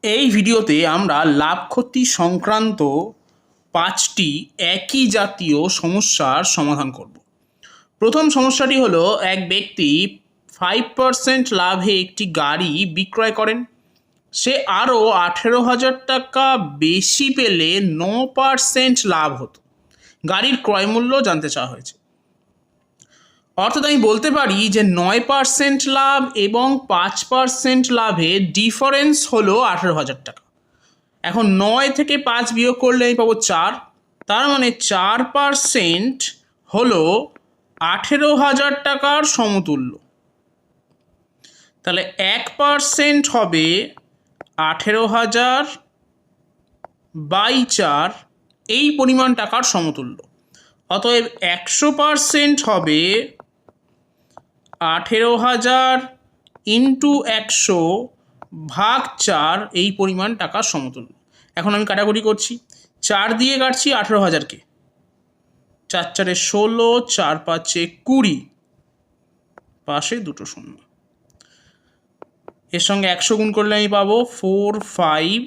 এই ভিডিওতে আমরা লাভ ক্ষতি সংক্রান্ত 5টি একই জাতীয় সমস্যার সমাধান করব। প্রথম সমস্যাটি হলো, এক ব্যক্তি 5% লাভে একটি গাড়ি বিক্রয় করেন। সে আরও 18,000 টাকা বেশি পেলে 9% লাভ হতো। গাড়ির ক্রয় মূল্য জানতে চাওয়া হয়েছে। অর্থাৎ আমি বলতে পারি যে 9% লাভ এবং 5% লাভের ডিফারেন্স হলো 18,000 টাকা। এখন 9 থেকে 5 বিয়োগ করলে আমি পাবো 4, তার মানে 4% হলো 18,000 টাকার সমতুল্য। তাহলে 1% হবে 18,000 বাই 4, এই পরিমাণ টাকার সমতুল্য। অতএব 100% হবে 18,000 ইন্টু 100 ভাগ 4, এই পরিমাণ টাকার সমতুল্য। এখন আমি কাটাকুটি করছি, 4 দিয়ে কাটছি 18,000কে, 4 4 16, 4 5 20, পাশে দুটো শূন্য। এর সঙ্গে 100 গুণ করলে আমি পাবো 4 5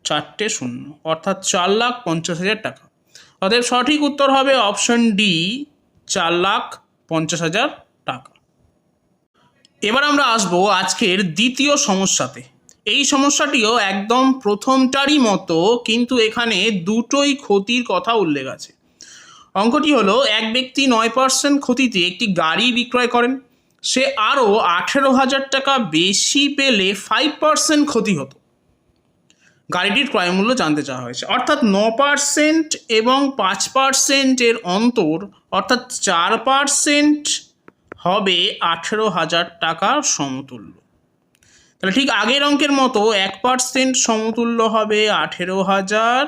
4টে শূন্য, অর্থাৎ 4,50,000 টাকা। অতএব সঠিক উত্তর হবে অপশন ডি, 4,50,000 টাকা। এবার আমরা আসবো আজকের দ্বিতীয় সমস্যাতে। এই সমস্যাটিও একদম প্রথমটারই মতো, কিন্তু এখানে দুটোই ক্ষতির কথা উল্লেখ আছে। অঙ্কটি হলো, এক ব্যক্তি 9% ক্ষতিতে একটি গাড়ি বিক্রয় করেন। সে আরও 18,000 টাকা বেশি পেলে 5% ক্ষতি হতো। গাড়িটির ক্রয় মূল্য জানতে চাওয়া হয়েছে। অর্থাৎ 9% এবং 5% এর অন্তর, অর্থাৎ 4% হবে 18,000 টাকার সমতুল্য। তাহলে ঠিক আগের অঙ্কের মতো 1% সমতুল্য হবে 18,000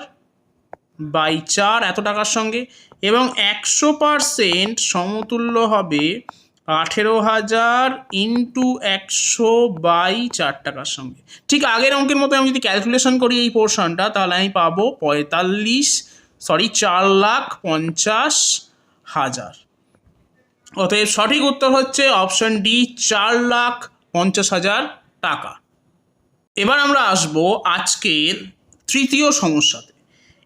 বাই 4 এত টাকার সঙ্গে, এবং 100% সমতুল্য হবে 18,000 ইন্টু 100 বাই 4 টাকার সঙ্গে। ঠিক আগের অঙ্কের মতো আমি যদি ক্যালকুলেশন করি এই পোর্শনটা, তাহলে আমি পাবো 4,50,000। অতএব সঠিক উত্তর হচ্ছে অপশন ডি, 4,50,000 টাকা। এবার আমরা আসবো আজকের তৃতীয় সমস্যাতে।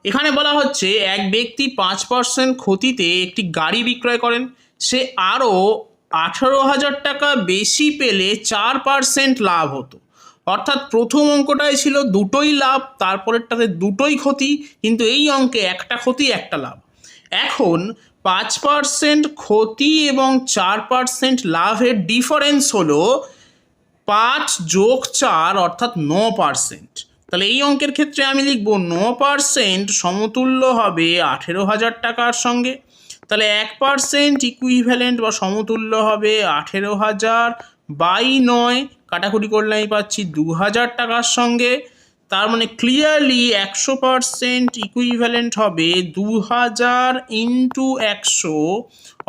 এখানে বলা হচ্ছে, এক ব্যক্তি 5% ক্ষতিতে একটি গাড়ি বিক্রয় করেন। সে আরও 18,000 টাকা বেশি পেলে 4% লাভ হতো। অর্থাৎ প্রথম অঙ্কটায় ছিল দুটোই লাভ, তারপরেরটাতে দুটোই ক্ষতি, কিন্তু এই অঙ্কে একটা ক্ষতি একটা লাভ। এখন 5% ক্ষতি এবং 4% লাভের ডিফারেন্স হলো 5 যোগ 4, অর্থাৎ 9%। তাহলে এই অঙ্কের ক্ষেত্রে আমি লিখব 9% সমতুল্য হবে 18,000 টাকার সঙ্গে। তাহলে 1% ইকুইভ্যালেন্ট বা সমতুল্য হবে 18,000 বাই 9, কাটাকুটি করলে আমি পাচ্ছি 2,000 টাকার সঙ্গে। তার মানে ক্লিয়ারলি 100% ইকুইভ্যালেন্ট হবে 2,000 ইন্টু 100,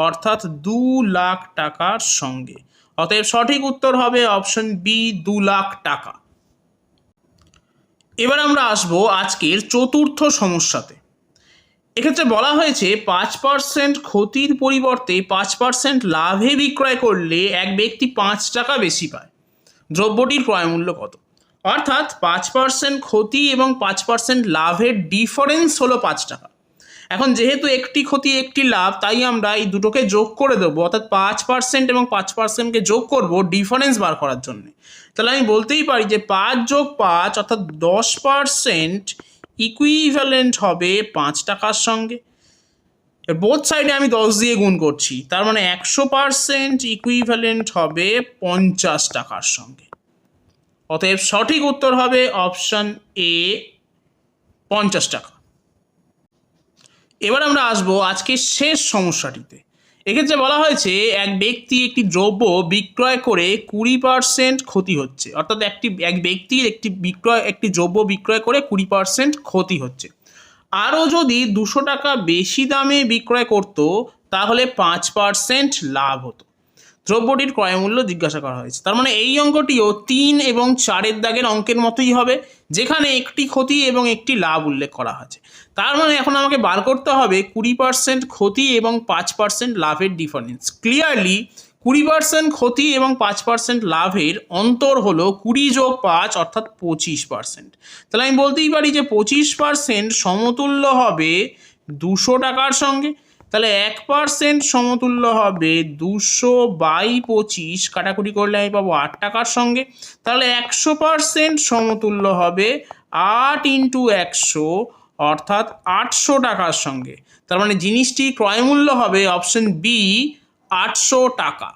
অর্থাৎ 2,00,000 টাকার সঙ্গে। অতএব সঠিক উত্তর হবে অপশন বি, 2,00,000 টাকা। এবার আমরা আসবো আজকের চতুর্থ সমস্যাতে। এক্ষেত্রে বলা হয়েছে 5% ক্ষতির পরিবর্তে 5% লাভে বিক্রয় করলে এক ব্যক্তি 5 টাকা বেশি পায়। দ্রব্যটির ক্রয়মূল্য কত? অর্থাৎ 5% ক্ষতি এবং 5% লাভের ডিফারেন্স হলো 5 টাকা। এখন যেহেতু একটি ক্ষতি একটি লাভ, তাই আমরা এই দুটোকে যোগ করে দেবো, অর্থাৎ 5% এবং 5%কে যোগ করব ডিফারেন্স বার করার জন্য। তাহলে আমি বলতেই পারি যে 5 যোগ 5, অর্থাৎ 10% ইকুইভ্যালেন্ট হবে 5 টাকার সঙ্গে। বোথ সাইডে আমি 10 দিয়ে গুণ করছি, তার মানে 100% ইকুইভ্যালেন্ট হবে 50 টাকার সঙ্গে। অতএব সঠিক উত্তর হবে অপশন এ, 50 টাকা। এবার আমরা আসবো আজকে শেষ সমস্যাটিতে। এক্ষেত্রে বলা হয়েছে, এক ব্যক্তি একটি দ্রব্য বিক্রয় করে 20% ক্ষতি হচ্ছে। অর্থাৎ এক ব্যক্তির একটি দ্রব্য বিক্রয় করে 20% ক্ষতি হচ্ছে। আরও যদি 200 টাকা বেশি দামে বিক্রয় করত, তাহলে 5% লাভ হতো। দ্রব্যটির ক্রয়মূল্য জিজ্ঞাসা করা হয়েছে। তার মানে এই অঙ্কটিও 3 এবং 4 দাগের অঙ্কের মতোই হবে, যেখানে একটি ক্ষতি এবং একটি লাভ উল্লেখ করা হয়েছে। তার মানে এখন আমাকে বার করতে হবে 20% ক্ষতি এবং 5% লাভের ডিফারেন্স। ক্লিয়ারলি 20% ক্ষতি এবং 5% লাভের অন্তর হলো 20 যোগ 5 অর্থাৎ 25%। তাহলে আমি বলতেই পারি যে 25% সমতুল্য হবে 200 টাকার সঙ্গে। তাহলে 1% সমতুল্য হবে 200/25, কাটাকুটি করলে আমি পাবো 8 টাকার সঙ্গে। তাহলে 100% সমতুল্য হবে 8 × 100 অর্থাৎ 800 টাকার সঙ্গে। তার মানে জিনিসটি ক্রয়মূল্য হবে অপশন বি 800 টাকা।